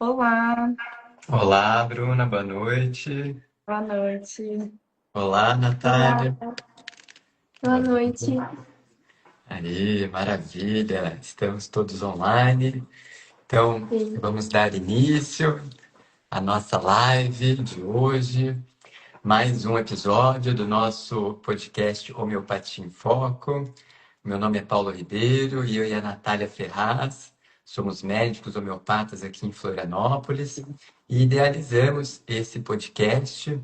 Olá, Olá, Bruna, boa noite. boa noite. Olá, Olá, Natália. boa noite. Aí, maravilha. Estamos todos online. Então, Sim. vamos dar início à nossa live de hoje. Mais um episódio do nosso podcast Homeopatia em Foco. Meu nome é Paulo Ribeiro e eu e a Natália Ferraz somos médicos homeopatas aqui em Florianópolis e idealizamos esse podcast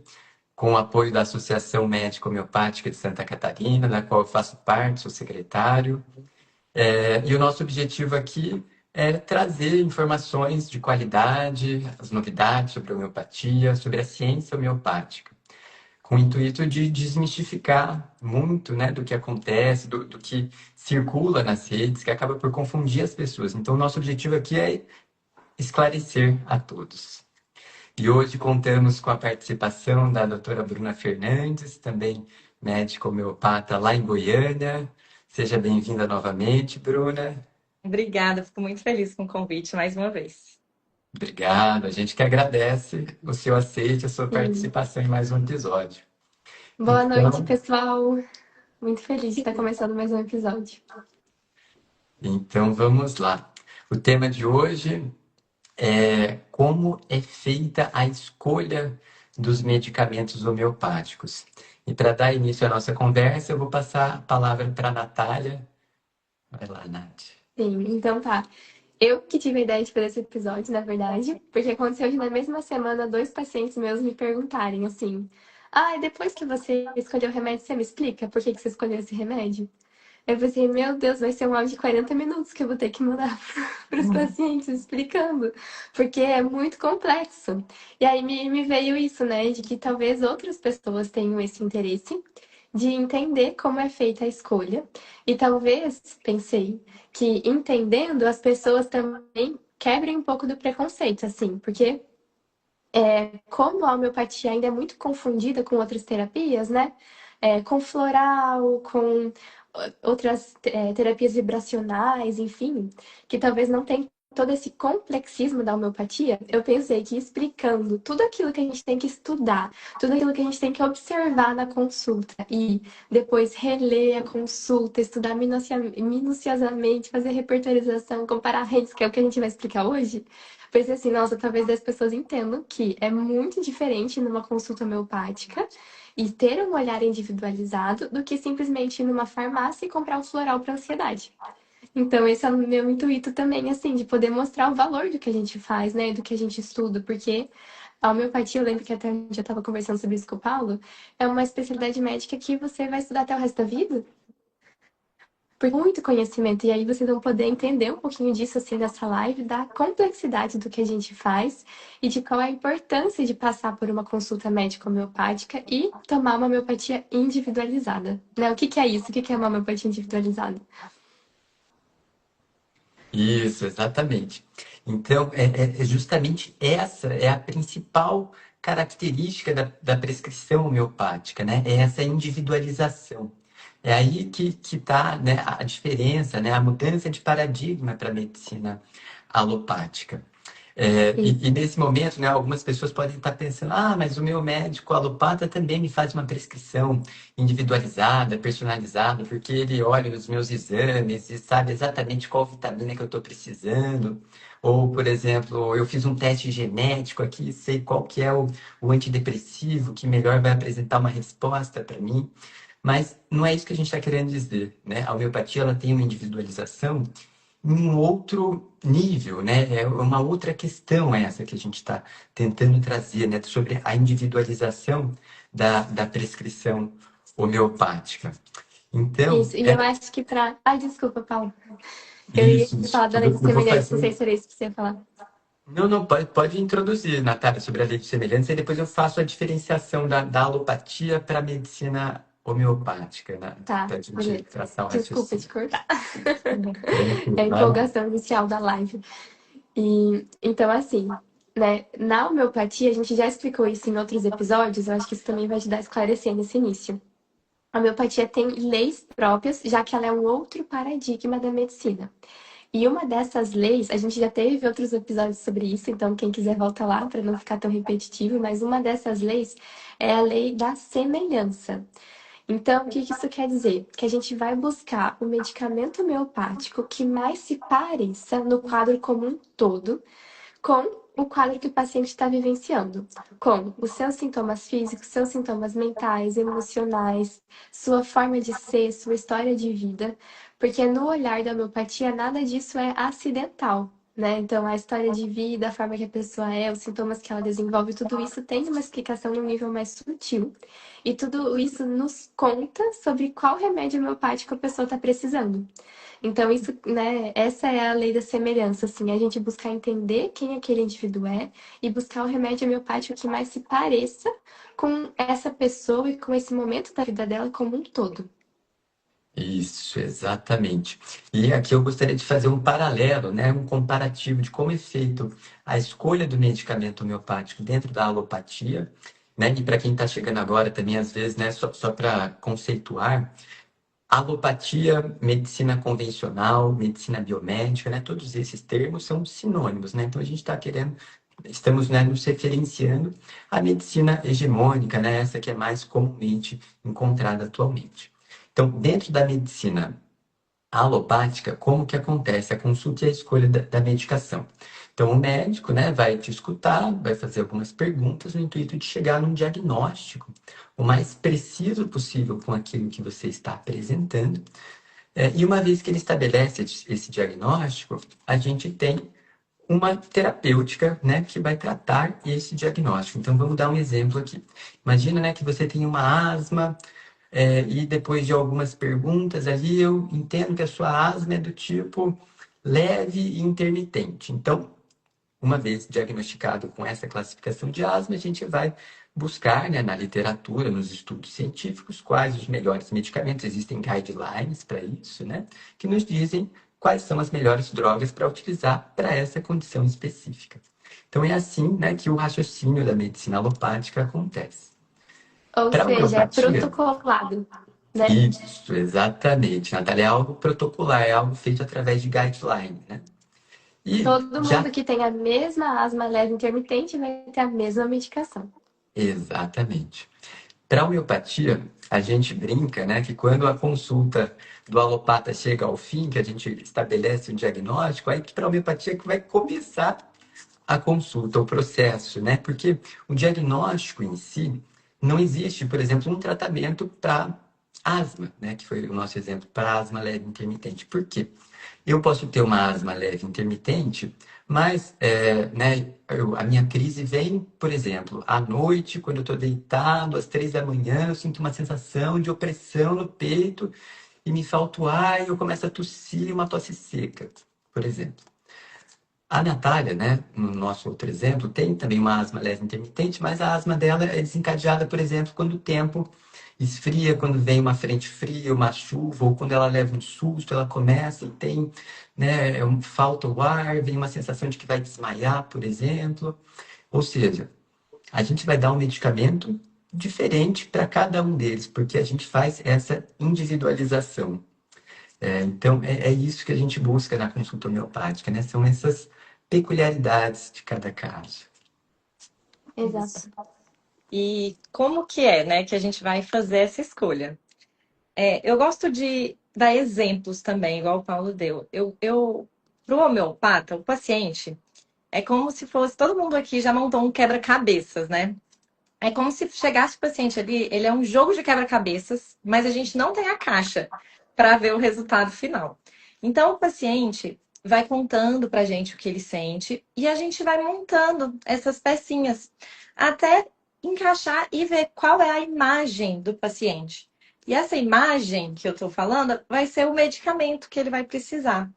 com o apoio da Associação Médica Homeopática de Santa Catarina, da qual eu faço parte, sou secretário. E o nosso objetivo aqui é trazer informações de qualidade, as novidades sobre a homeopatia, sobre a ciência homeopática, com o intuito de desmistificar muito, né, do que acontece, do que circula nas redes, que acaba por confundir as pessoas. Então, o nosso objetivo aqui é esclarecer a todos. E hoje contamos com a participação da doutora Bruna Fernandes, também médica homeopata lá em Goiânia. Seja bem-vinda novamente, Bruna. Obrigada, fico muito feliz com o convite mais uma vez. Obrigado. A gente que agradece o seu aceite, a sua Sim. participação em mais um episódio. Boa noite, Então, pessoal. Muito feliz de estar começando mais um episódio. então vamos lá. O tema de hoje é como é feita a escolha dos medicamentos homeopáticos. E para dar início à nossa conversa, eu vou passar a palavra para a Natália. Vai lá, Nath. Sim, então tá. Eu que tive a ideia de fazer esse episódio, na verdade, porque aconteceu de na mesma semana dois pacientes meus me perguntarem assim: Ah, depois que você escolheu o remédio, você me explica por que que você escolheu esse remédio? Eu pensei, meu Deus, vai ser um áudio de 40 minutos que eu vou ter que mandar para os pacientes explicando, porque é muito complexo. E aí me veio isso, né, de que talvez outras pessoas tenham esse interesse de entender como é feita a escolha. E talvez, pensei, que entendendo as pessoas também quebrem um pouco do preconceito, assim, porque como a homeopatia ainda é muito confundida com outras terapias, né? Com floral, com outras terapias vibracionais, enfim, que talvez não tenha todo esse complexismo da homeopatia, eu pensei que explicando tudo aquilo que a gente tem que estudar, tudo aquilo que a gente tem que observar na consulta e depois reler a consulta, estudar minuciosamente, fazer repertorização, comparar redes, que é o que a gente vai explicar hoje, pensei assim, nossa, talvez as pessoas entendam que é muito diferente numa consulta homeopática e ter um olhar individualizado do que simplesmente ir numa farmácia e comprar um floral para ansiedade. Então, esse é o meu intuito também, assim, de poder mostrar o valor do que a gente faz, né, do que a gente estuda, porque a homeopatia, eu lembro que até um dia eu estava conversando sobre isso com o Paulo, é uma especialidade médica que você vai estudar até o resto da vida, por muito conhecimento. E aí vocês vão poder entender um pouquinho disso assim nessa live, da complexidade do que a gente faz e de qual é a importância de passar por uma consulta médica homeopática e tomar uma homeopatia individualizada. Né? O que que é isso? O que que é uma homeopatia individualizada? Isso, exatamente. Então, é justamente essa é a principal característica da prescrição homeopática, né? É essa individualização. É aí que está, né, a diferença, né, a mudança de paradigma para a medicina alopática. E nesse momento, né, algumas pessoas podem estar pensando: ah, mas o meu médico alopata também me faz uma prescrição individualizada, personalizada, porque ele olha os meus exames e sabe exatamente qual vitamina que eu estou precisando. Ou, por exemplo, eu fiz um teste genético aqui, sei qual que é o antidepressivo que melhor vai apresentar uma resposta para mim. Mas não é isso que a gente está querendo dizer, né? A homeopatia ela tem uma individualização em um outro nível, né? É uma outra questão essa que a gente está tentando trazer, né? Sobre a individualização da prescrição homeopática. Então, Isso, e eu acho que para. Ai, desculpa, Paulo. Eu ia isso. falar da lei de Eu vou semelhança, não sei fazer. se era isso que você ia falar. Não, não, pode introduzir, Natália, sobre a lei de semelhança, e depois eu faço a diferenciação da alopatia para a medicina homeopática, né? Tá, Para a gente beleza. traçar o Desculpa te raciocínio. cortar. É Tranquilo, a vai lá. empolgação inicial da live. E então, assim, né, na homeopatia, a gente já explicou isso em outros episódios, eu acho que isso também vai ajudar a esclarecer nesse início. A homeopatia tem leis próprias, já que ela é um outro paradigma da medicina. E uma dessas leis, a gente já teve outros episódios sobre isso, então quem quiser volta lá para não ficar tão repetitivo, mas uma dessas leis é a lei da semelhança. Então, o que isso quer dizer? Que a gente vai buscar o medicamento homeopático que mais se pareça no quadro como um todo com o quadro que o paciente está vivenciando, com os seus sintomas físicos, seus sintomas mentais, emocionais, sua forma de ser, sua história de vida, porque no olhar da homeopatia nada disso é acidental. Né? Então, a história de vida, a forma que a pessoa é, os sintomas que ela desenvolve, tudo isso tem uma explicação num nível mais sutil. E tudo isso nos conta sobre qual remédio homeopático a pessoa está precisando. Então, isso, né, essa é a lei da semelhança, assim, a gente buscar entender quem aquele indivíduo é e buscar o remédio homeopático que mais se pareça com essa pessoa e com esse momento da vida dela como um todo. Isso, exatamente. E aqui eu gostaria de fazer um paralelo, né, um comparativo de como é feito a escolha do medicamento homeopático dentro da alopatia, né, e para quem está chegando agora também, às vezes, né, só para conceituar, alopatia, medicina convencional, medicina biomédica, né, todos esses termos são sinônimos, né, então a gente está querendo, estamos, né, nos referenciando à medicina hegemônica, né, essa que é mais comumente encontrada atualmente. Então, dentro da medicina alopática, como que acontece a consulta e a escolha da medicação? Então, o médico, né, vai te escutar, vai fazer algumas perguntas no intuito de chegar num diagnóstico o mais preciso possível com aquilo que você está apresentando. E uma vez que ele estabelece esse diagnóstico, a gente tem uma terapêutica, né, que vai tratar esse diagnóstico. Então, vamos dar um exemplo aqui. Imagina, né, que você tem uma asma, e depois de algumas perguntas ali, eu entendo que a sua asma é do tipo leve e intermitente. Então, uma vez diagnosticado com essa classificação de asma, a gente vai buscar, né, na literatura, nos estudos científicos, quais os melhores medicamentos. Existem guidelines para isso, né, que nos dizem quais são as melhores drogas para utilizar para essa condição específica. Então, é assim, né, que o raciocínio da medicina alopática acontece. Ou Para a seja, é homeopatia, protocolado, né? isso, exatamente, Natália. É algo protocolar, é algo feito através de guideline, né? E Todo já, mundo que tem a mesma asma leve intermitente vai ter a mesma medicação. exatamente. Para a homeopatia, a gente brinca, né, que quando a consulta do alopata chega ao fim, que a gente estabelece um diagnóstico, aí que para a homeopatia que vai começar a consulta, o processo, né? Porque o diagnóstico em si não existe, por exemplo, um tratamento para asma, né? Que foi o nosso exemplo, para asma leve intermitente. Por quê? Eu posso ter uma asma leve intermitente, mas né, a minha crise vem, por exemplo, à noite, quando eu estou deitado, às 3 da manhã, eu sinto uma sensação de opressão no peito e me falta o ar e eu começo a tossir uma tosse seca, por exemplo. A Natália, né, no nosso outro exemplo, tem também uma asma leve intermitente, mas a asma dela é desencadeada, por exemplo, quando o tempo esfria, quando vem uma frente fria, uma chuva, ou quando ela leva um susto, ela começa e tem, né, falta o ar, vem uma sensação de que vai desmaiar, por exemplo. Ou seja, a gente vai dar um medicamento diferente para cada um deles, porque a gente faz essa individualização. Então, é isso que a gente busca na consulta homeopática, né? São essas peculiaridades de cada caso. Exato. Isso. E como que é, né, que a gente vai fazer essa escolha? Eu gosto de dar exemplos também, igual o Paulo deu. Pro homeopata, o paciente, é como se fosse, todo mundo aqui já montou um quebra-cabeças, né? É como se chegasse o paciente ali, ele é um jogo de quebra-cabeças, mas a gente não tem a caixa para ver o resultado final. Então, o paciente vai contando para a gente o que ele sente e a gente vai montando essas pecinhas até encaixar e ver qual é a imagem do paciente. E essa imagem que eu estou falando vai ser o medicamento que ele vai precisar.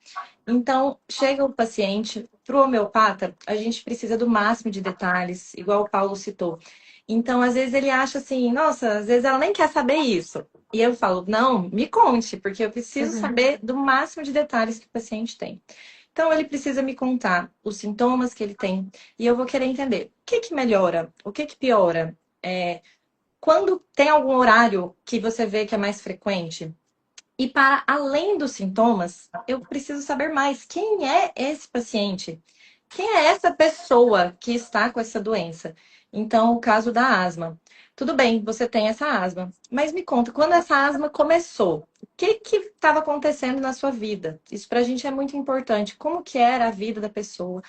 Então, chega o paciente, para o homeopata, a gente precisa do máximo de detalhes, igual o Paulo citou. Então, às vezes ele acha assim, nossa, às vezes ela nem quer saber isso. E eu falo, não, me conte, porque eu preciso saber do máximo de detalhes que o paciente tem. Então, ele precisa me contar os sintomas que ele tem e eu vou querer entender o que que melhora, o que que piora. Quando tem algum horário que você vê que é mais frequente, E para além dos sintomas, eu preciso saber mais quem é esse paciente. Quem é essa pessoa que está com essa doença? Então, o caso da asma. Tudo bem, você tem essa asma, mas me conta, quando essa asma começou, o que estava acontecendo na sua vida? Isso para a gente é muito importante. Como que era a vida da pessoa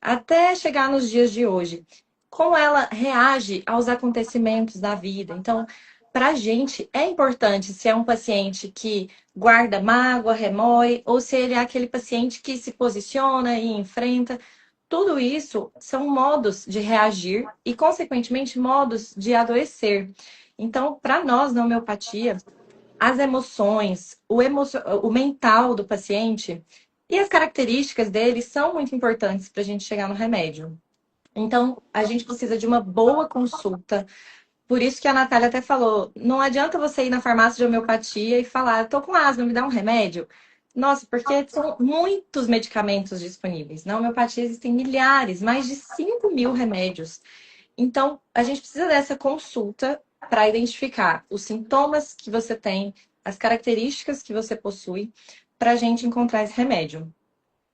até chegar nos dias de hoje? Como ela reage aos acontecimentos da vida? Então, para a gente é importante se é um paciente que guarda mágoa, remói, ou se ele é aquele paciente que se posiciona e enfrenta. Tudo isso são modos de reagir e, consequentemente, modos de adoecer. Então, para nós na homeopatia, as emoções, o mental do paciente e as características dele são muito importantes para a gente chegar no remédio. Então, a gente precisa de uma boa consulta. Por isso que a Natália até falou, não adianta você ir na farmácia de homeopatia e falar, eu tô com asma, me dá um remédio. Nossa, porque são muitos medicamentos disponíveis. Na homeopatia existem milhares, mais de 5.000 remédios. Então, a gente precisa dessa consulta para identificar os sintomas que você tem, as características que você possui, para a gente encontrar esse remédio.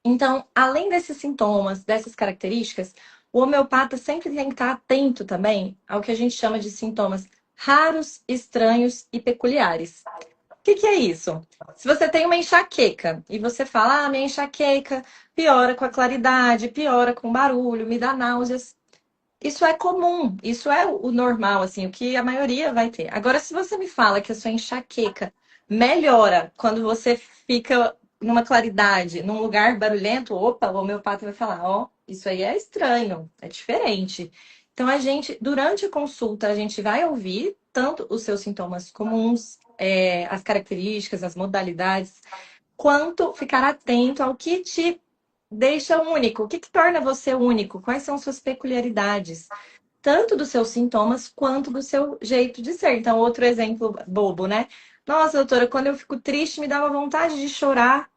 Então, além desses sintomas, dessas características, o homeopata sempre tem que estar atento também ao que a gente chama de sintomas raros, estranhos e peculiares. O que é isso? Se você tem uma enxaqueca e você fala, minha enxaqueca piora com a claridade, piora com o barulho, me dá náuseas. Isso é comum, isso é o normal, assim, o que a maioria vai ter. Agora, se você me fala que a sua enxaqueca melhora quando você fica numa claridade, num lugar barulhento, opa, o homeopata vai falar, ó, isso aí é estranho, é diferente. Então, a gente, durante a consulta, a gente vai ouvir tanto os seus sintomas comuns, as características, as modalidades, quanto ficar atento ao que te deixa único. O que torna você único? Quais são suas peculiaridades? Tanto dos seus sintomas quanto do seu jeito de ser. Então, outro exemplo bobo, né? Nossa, doutora, quando eu fico triste, me dá uma vontade de chorar.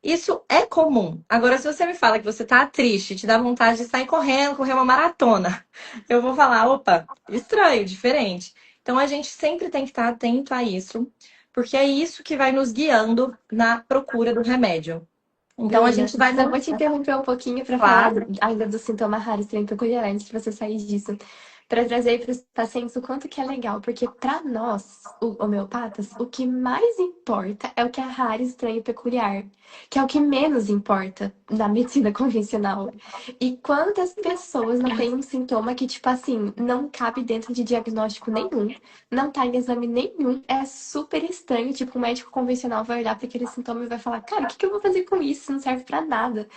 Isso é comum. Agora, se você me fala que você tá triste, te dá vontade de sair correndo, correr uma maratona, eu vou falar, opa, estranho, diferente. Então, a gente sempre tem que estar atento a isso, porque é isso que vai nos guiando na procura do remédio. Então, a Bruna, gente vai só vou te montar. interromper um pouquinho para falar Claro. ainda do sintoma raro estranho peculiar, antes de você sair disso. Para trazer para os pacientes o quanto que é legal, porque para nós, homeopatas, o que mais importa é o que é raro, estranho e peculiar, que é o que menos importa na medicina convencional. E quantas pessoas não têm um sintoma que, tipo assim, não cabe dentro de diagnóstico nenhum, não tá em exame nenhum, é super estranho, tipo, um médico convencional vai olhar para aquele sintoma e vai falar, cara, o que que eu vou fazer com isso? Não serve para nada.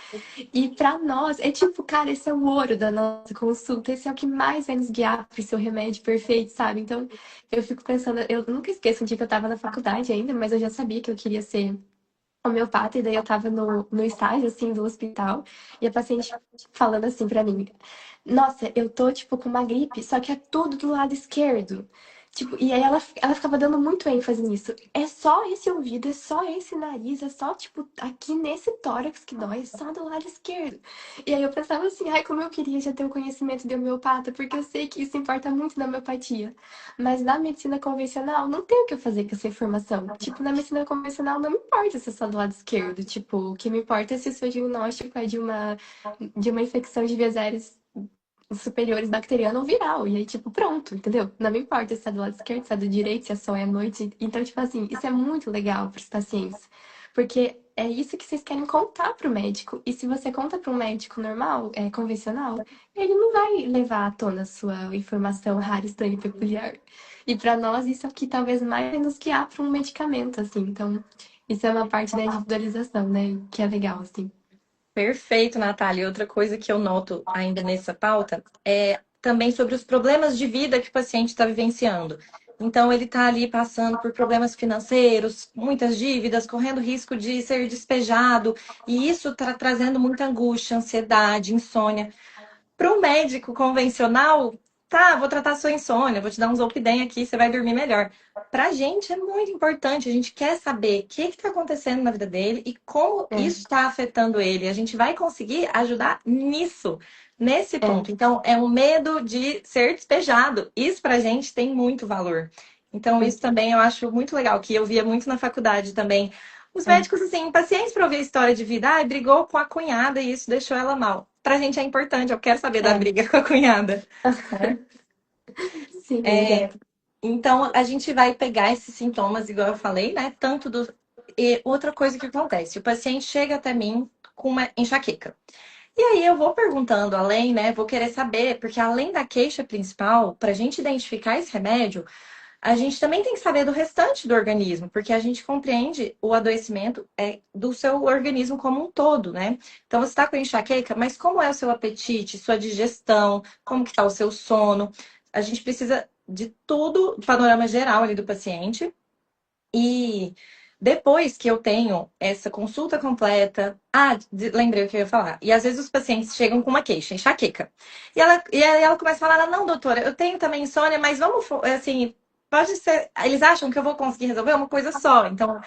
E para nós, é tipo, cara, esse é o ouro da nossa consulta, esse é o que mais vai nos guiar pro seu remédio perfeito, sabe? Então, eu fico pensando, eu nunca esqueço um dia que eu tava na faculdade ainda, mas eu já sabia que eu queria ser homeopata, e daí eu tava no estágio, assim, do hospital, e a paciente falando assim pra mim, nossa, eu tô, tipo, com uma gripe, só que é tudo do lado esquerdo. Tipo, e aí ela ficava dando muito ênfase nisso. É só esse ouvido, é só esse nariz, é só, tipo, aqui nesse tórax que dói, é só do lado esquerdo. E aí eu pensava assim, ai, como eu queria já ter um conhecimento de homeopata, porque eu sei que isso importa muito na homeopatia. Mas na medicina convencional, não tem o que eu fazer com essa informação. Tipo, na medicina convencional, não me importa se é só do lado esquerdo. Tipo, o que me importa é se o seu diagnóstico é de uma infecção de vias aéreas superiores bacteriana ou viral. E aí, tipo, pronto, entendeu? Não me importa se é do lado esquerdo, se é do direito, se é só é à noite. Então, tipo assim, isso é muito legal para os pacientes. Porque é isso que vocês querem contar pro médico. E se você conta para um médico normal, convencional, ele não vai levar à tona a sua informação rara, estranha e peculiar. E para nós, isso é o que talvez mais vai nos guiar para um medicamento, assim. Então, isso é uma parte da individualização, né? Que é legal, assim. Perfeito, Natália. E outra coisa que eu noto ainda nessa pauta é também sobre os problemas de vida que o paciente está vivenciando. Então, ele está ali passando por problemas financeiros, muitas dívidas, correndo risco de ser despejado, e isso está trazendo muita angústia, ansiedade, insônia. Para um médico convencional, tá, vou tratar sua insônia, vou te dar um Zolpidem aqui, você vai dormir melhor. Para a gente é muito importante, a gente quer saber o que está acontecendo na vida dele e como É, isso está afetando ele. A gente vai conseguir ajudar nisso, nesse é. ponto. Então, é um medo de ser despejado. Isso para a gente tem muito valor. Então, isso também eu acho muito legal, que eu via muito na faculdade também. Os médicos, assim, impacientes para ouvir a história de vida. Ah, brigou com a cunhada e isso deixou ela mal. Pra gente é importante, eu quero saber da É, briga com a cunhada. sim, exato. Então, a gente vai pegar esses sintomas, igual eu falei, né? Tanto do. E outra coisa que acontece, o paciente chega até mim com uma enxaqueca. E aí eu vou perguntando além, né? Vou querer saber, porque além da queixa principal, para a gente identificar esse remédio, a gente também tem que saber do restante do organismo, porque a gente compreende o adoecimento do seu organismo como um todo, né? Então você está com enxaqueca, mas como é o seu apetite, sua digestão, como que está o seu sono? A gente precisa de tudo, do panorama geral ali do paciente. E depois que eu tenho essa consulta completa, lembrei o que eu ia falar. E às vezes os pacientes chegam com uma queixa, enxaqueca. E aí ela começa a falar: não, doutora, eu tenho também insônia, mas vamos, assim, pode ser. Eles acham que eu vou conseguir resolver uma coisa só. Então,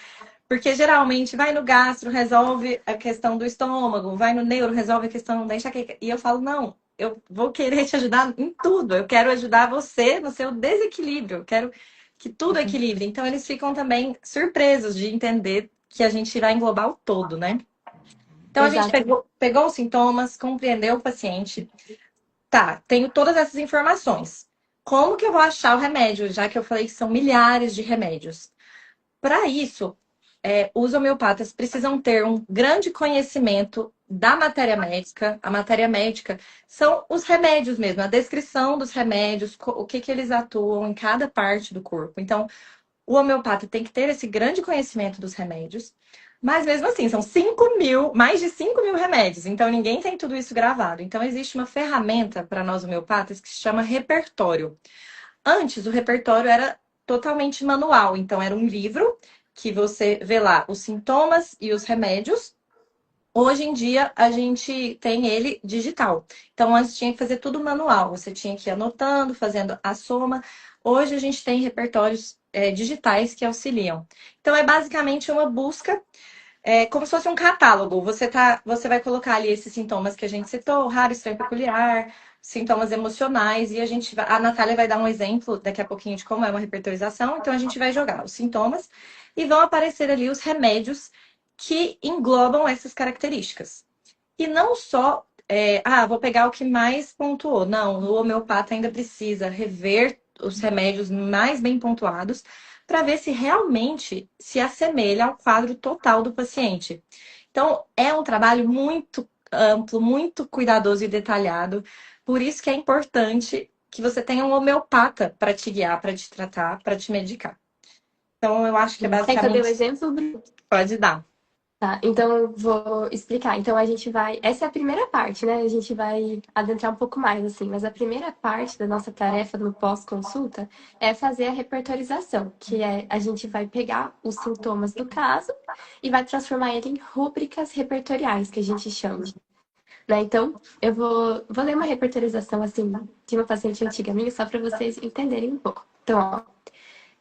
porque geralmente vai no gastro, resolve a questão do estômago, vai no neuro, resolve a questão da enxaqueca. E eu falo: não, eu vou querer te ajudar em tudo. Eu quero ajudar você no seu desequilíbrio. Eu quero que tudo equilibre. Então, eles ficam também surpresos de entender que a gente vai englobar o todo, né? Então, a gente Exato. pegou os sintomas, compreendeu o paciente. Tá, tenho todas essas informações. Como que eu vou achar o remédio, já que eu falei que são milhares de remédios? Para isso, os homeopatas precisam ter um grande conhecimento da matéria médica. A matéria médica são os remédios mesmo, a descrição dos remédios, o que eles atuam em cada parte do corpo. Então, o homeopata tem que ter esse grande conhecimento dos remédios. Mas mesmo assim, são 5.000, mais de 5.000 remédios. Então, ninguém tem tudo isso gravado. Então, existe uma ferramenta para nós homeopatas que se chama repertório. Antes, o repertório era totalmente manual. Então, era um livro que você vê lá os sintomas e os remédios. Hoje em dia, a gente tem ele digital. Então, antes tinha que fazer tudo manual. Você tinha que ir anotando, fazendo a soma. Hoje, a gente tem repertórios digitais que auxiliam. Então, é basicamente uma busca, como se fosse um catálogo. Você vai colocar ali esses sintomas que a gente citou, raro, estranho, peculiar, sintomas emocionais, e a Natália vai dar um exemplo daqui a pouquinho de como é uma repertorização. Então, a gente vai jogar os sintomas e vão aparecer ali os remédios que englobam essas características. E não só, vou pegar o que mais pontuou. Não, o homeopata ainda precisa rever os remédios mais bem pontuados para ver se realmente se assemelha ao quadro total do paciente. Então, é um trabalho muito amplo, muito cuidadoso e detalhado. Por isso que é importante que você tenha um homeopata para te guiar, para te tratar, para te medicar. Então, eu acho que é Quer que eu dê o basicamente. exemplo, Bru? Pode dar. Tá, então eu vou explicar. Então a gente vai. Essa é a primeira parte, né? A gente vai adentrar um pouco mais, assim. Mas a primeira parte da nossa tarefa no pós-consulta é fazer a repertorização, que é a gente vai pegar os sintomas do caso e vai transformar ele em rúbricas repertoriais, que a gente chama. Né? Então, eu vou ler uma repertorização, assim, de uma paciente antiga minha, só para vocês entenderem um pouco. Então, ó.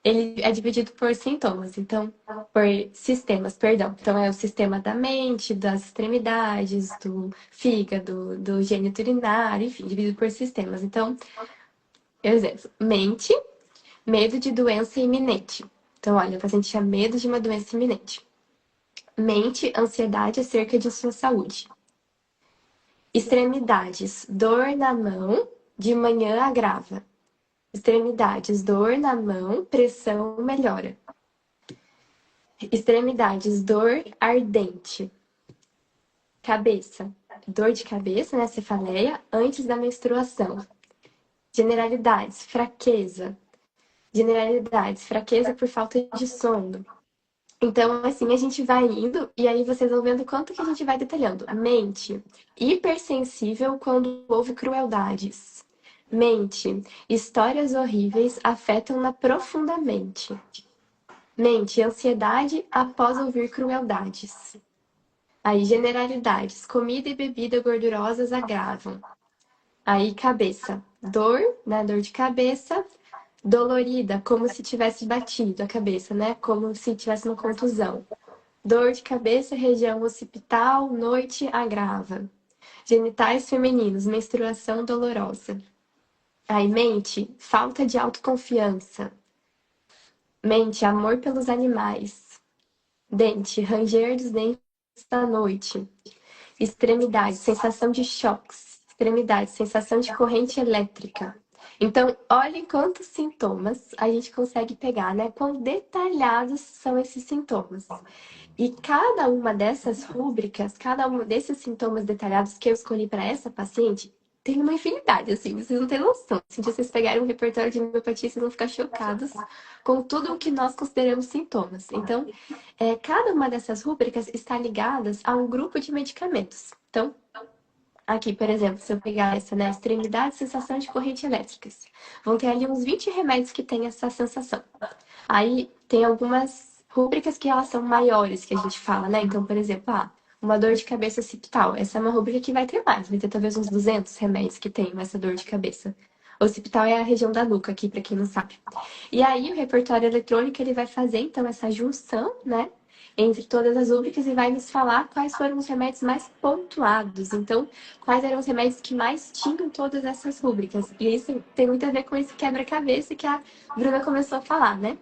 Ele é dividido por sintomas, então, por sistemas, perdão. Então, é o sistema da mente, das extremidades, do fígado, do gênito urinário, enfim, dividido por sistemas. Então, exemplo, mente, medo de doença iminente. Então, olha, o paciente tinha medo de uma doença iminente. Mente, ansiedade acerca de sua saúde. Extremidades, dor na mão, de manhã agrava. Extremidades, dor na mão, pressão melhora. Extremidades, dor ardente. Cabeça, dor de cabeça, né? Cefaleia, antes da menstruação. Generalidades, fraqueza. Generalidades, fraqueza por falta de sono. Então, assim, a gente vai indo e aí vocês vão vendo quanto que a gente vai detalhando. Mente, hipersensível quando houve crueldades. Mente, histórias horríveis afetam-na profundamente. Mente, ansiedade após ouvir crueldades. Aí, generalidades. Comida e bebida gordurosas agravam. Aí, cabeça. Dor, né? Dor de cabeça. Dolorida, como se tivesse batido a cabeça, né? Como se tivesse uma contusão. Dor de cabeça, região occipital, noite agrava. Genitais femininos, menstruação dolorosa. Aí, mente, falta de autoconfiança. Mente, amor pelos animais. Dente, ranger dos dentes da noite. Extremidade, sensação de choques. Extremidade, sensação de corrente elétrica. Então, olhem quantos sintomas a gente consegue pegar, né? Quão detalhados são esses sintomas. E cada uma dessas rúbricas, cada um desses sintomas detalhados que eu escolhi para essa paciente, tem uma infinidade, assim, vocês não têm noção. Se vocês pegarem um repertório de homeopatia, vocês vão ficar chocados com tudo o que nós consideramos sintomas. Então, cada uma dessas rúbricas está ligada a um grupo de medicamentos. Então, aqui, por exemplo, se eu pegar essa, né, extremidade, sensação de corrente elétricas, vão ter ali uns 20 remédios que têm essa sensação. Aí tem algumas rúbricas que elas são maiores, que a gente fala, né? Então, por exemplo, uma dor de cabeça occipital. Essa é uma rúbrica que vai ter mais, vai ter talvez uns 200 remédios que tem essa dor de cabeça. Occipital é a região da nuca aqui, para quem não sabe. E aí o repertório eletrônico ele vai fazer então essa junção, né, entre todas as rúbricas e vai nos falar quais foram os remédios mais pontuados. Então, quais eram os remédios que mais tinham todas essas rúbricas. E isso tem muito a ver com esse quebra-cabeça que a Bruna começou a falar, né?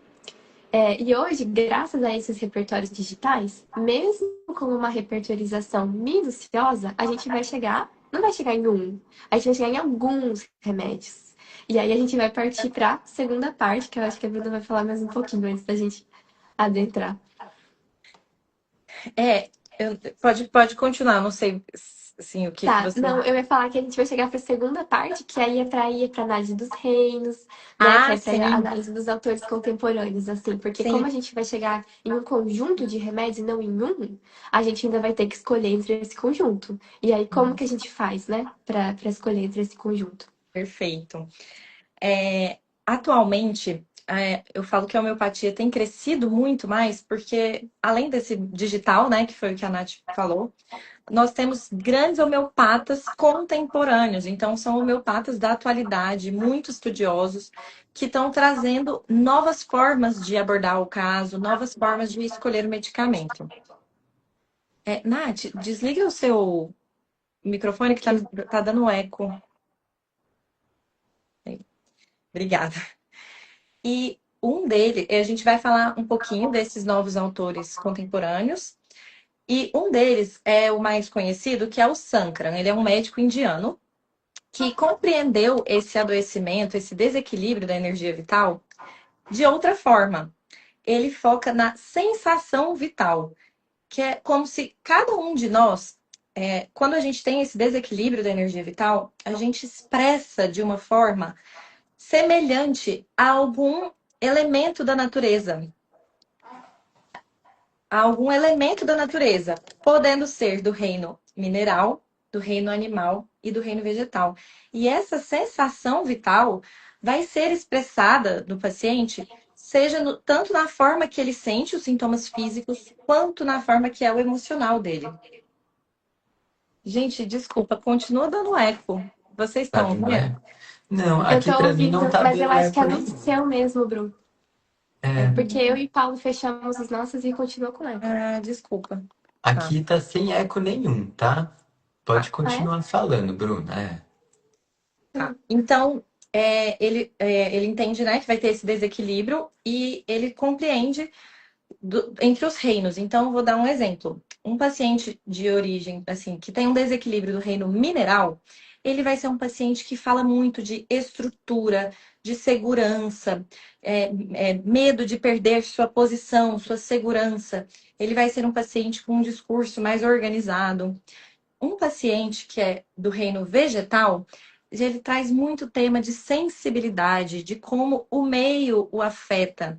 E hoje, graças a esses repertórios digitais, mesmo com uma repertorização minuciosa, a gente vai chegar, não vai chegar em um, a gente vai chegar em alguns remédios. E aí a gente vai partir para a segunda parte, que eu acho que a Bruna vai falar mais um pouquinho antes da gente adentrar. É, pode continuar, não sei assim, o que que Tá, você. não, eu ia falar que a gente vai chegar para a segunda parte, que aí é para ir para análise dos reinos, né? Que Ah, é para sim, análise dos autores contemporâneos, assim, porque como sim. a gente vai chegar em um conjunto de remédios e não em um, a gente ainda vai ter que escolher entre esse conjunto. E aí, como que a gente faz, né, para escolher entre esse conjunto? Perfeito. Atualmente, eu falo que a homeopatia tem crescido muito mais, porque além desse digital, né, que foi o que a Nath falou, nós temos grandes homeopatas contemporâneos. Então, são homeopatas da atualidade, muito estudiosos, que estão trazendo novas formas de abordar o caso, novas formas de escolher o medicamento. Nath, desliga o seu microfone que Que tá dando eco. Obrigada. E um dele, a gente vai falar um pouquinho desses novos autores contemporâneos. E um deles é o mais conhecido, que é o Sankran. Ele é um médico indiano que compreendeu esse adoecimento, esse desequilíbrio da energia vital de outra forma. Ele foca na sensação vital, que é como se cada um de nós, quando a gente tem esse desequilíbrio da energia vital, a gente expressa de uma forma semelhante a algum elemento da natureza. A algum elemento da natureza, podendo ser do reino mineral, do reino animal e do reino vegetal. E essa sensação vital vai ser expressada no paciente, seja tanto na forma que ele sente os sintomas físicos, quanto na forma que é o emocional dele. Gente, desculpa, continua dando eco. Vocês Tá estão dando ouvindo? eco? Não, eu aqui tô pra mim ouvindo, não tá mas eu dando acho que eco é no nenhum. seu mesmo, Bruno. É É, porque eu e Paulo fechamos os nossos e continua com eco. Ah, desculpa. Tá, aqui tá sem eco nenhum, tá? Pode tá. Ah, é? continuar falando, Bruna. É. Tá. Então, ele entende, né, que vai ter esse desequilíbrio e ele compreende entre os reinos. Então, vou dar um exemplo. Um paciente de origem, assim, que tem um desequilíbrio do reino mineral, ele vai ser um paciente que fala muito de estrutura, de segurança, medo de perder sua posição, sua segurança. Ele vai ser um paciente com um discurso mais organizado. Um paciente que é do reino vegetal, ele traz muito tema de sensibilidade, de como o meio o afeta.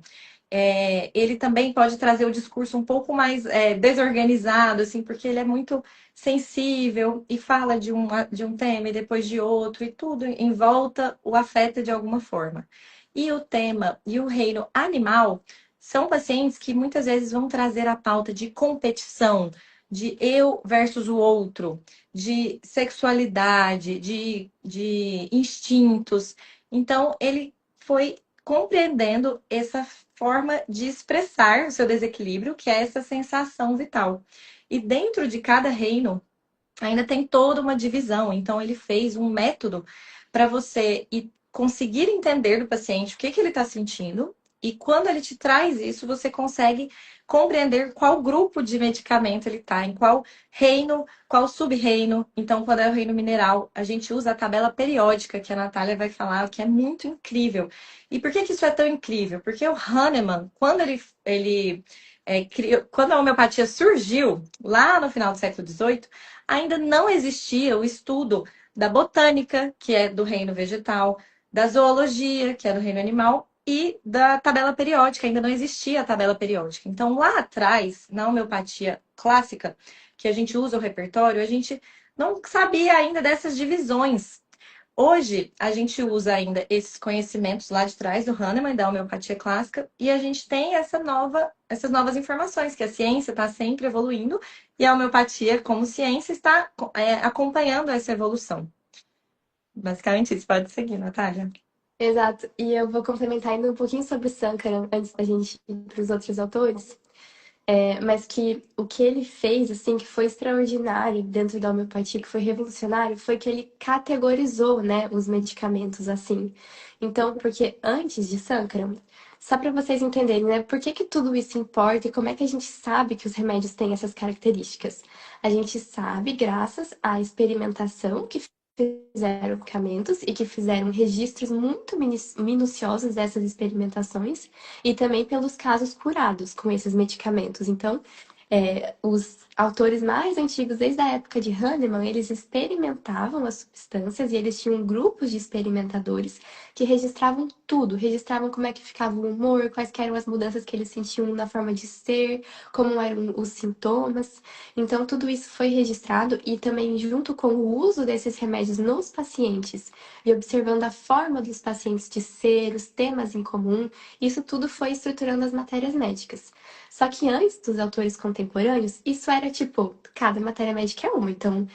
Ele também pode trazer o discurso um pouco mais desorganizado, assim, porque ele é muito sensível e fala de um tema e depois de outro, e tudo em volta o afeta de alguma forma. E o tema e o reino animal são pacientes que muitas vezes vão trazer a pauta de competição, de eu versus o outro, de sexualidade, de instintos. Então, ele foi compreendendo essa forma de expressar o seu desequilíbrio, que é essa sensação vital. E dentro de cada reino, ainda tem toda uma divisão. Então, ele fez um método para você conseguir entender do paciente o que ele está sentindo E quando ele te traz isso, você consegue compreender qual grupo de medicamento ele está, em qual reino, qual sub-reino. Então, quando é o reino mineral, a gente usa a tabela periódica, que a Natália vai falar, que é muito incrível. E por que que isso é tão incrível? Porque o Hahnemann, quando quando a homeopatia surgiu, lá no final do século XVIII, ainda não existia o estudo da botânica, que é do reino vegetal, da zoologia, que é do reino animal, e da tabela periódica. Ainda não existia a tabela periódica. Então, lá atrás, na homeopatia clássica, que a gente usa o repertório, a gente não sabia ainda dessas divisões. Hoje, a gente usa ainda esses conhecimentos lá de trás do Hahnemann, da homeopatia clássica, e a gente tem essas novas informações, que a ciência está sempre evoluindo e a homeopatia, como ciência, está acompanhando essa evolução. Basicamente, isso pode seguir, Natália. Exato. E eu vou complementar ainda um pouquinho sobre o Sankara antes da gente ir para os outros autores. Mas que o que ele fez, assim, que foi extraordinário dentro da homeopatia, que foi revolucionário, foi que ele categorizou, né, os medicamentos, assim. Então, porque antes de Sankara, só para vocês entenderem, né, por que que tudo isso importa e como é que a gente sabe que os remédios têm essas características? A gente sabe graças à experimentação que fizeram medicamentos e que fizeram registros muito minuciosos dessas experimentações e também pelos casos curados com esses medicamentos. Então, os autores mais antigos, desde a época de Hahnemann, eles experimentavam as substâncias e eles tinham grupos de experimentadores que registravam tudo, registravam como é que ficava o humor, quais que eram as mudanças que eles sentiam na forma de ser, como eram os sintomas. Então, tudo isso foi registrado e também junto com o uso desses remédios nos pacientes e observando a forma dos pacientes de ser, os temas em comum, isso tudo foi estruturando as matérias médicas. Só que antes dos autores contemporâneos, isso era tipo, cada matéria médica é uma. Então,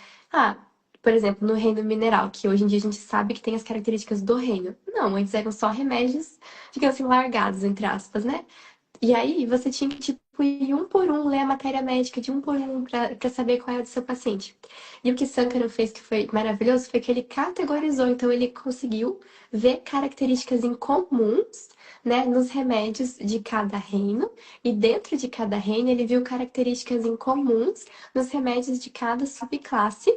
por exemplo, no reino mineral, que hoje em dia a gente sabe que tem as características do reino. Não, antes eram só remédios, digamos assim, largados, entre aspas, né? E aí você tinha que, tipo, ir um por um, ler a matéria médica de um por um para saber qual é o do seu paciente. E o que Sankara fez que foi maravilhoso foi que ele categorizou, então ele conseguiu ver características em comuns, né, nos remédios de cada reino, e dentro de cada reino ele viu características em comuns nos remédios de cada subclasse,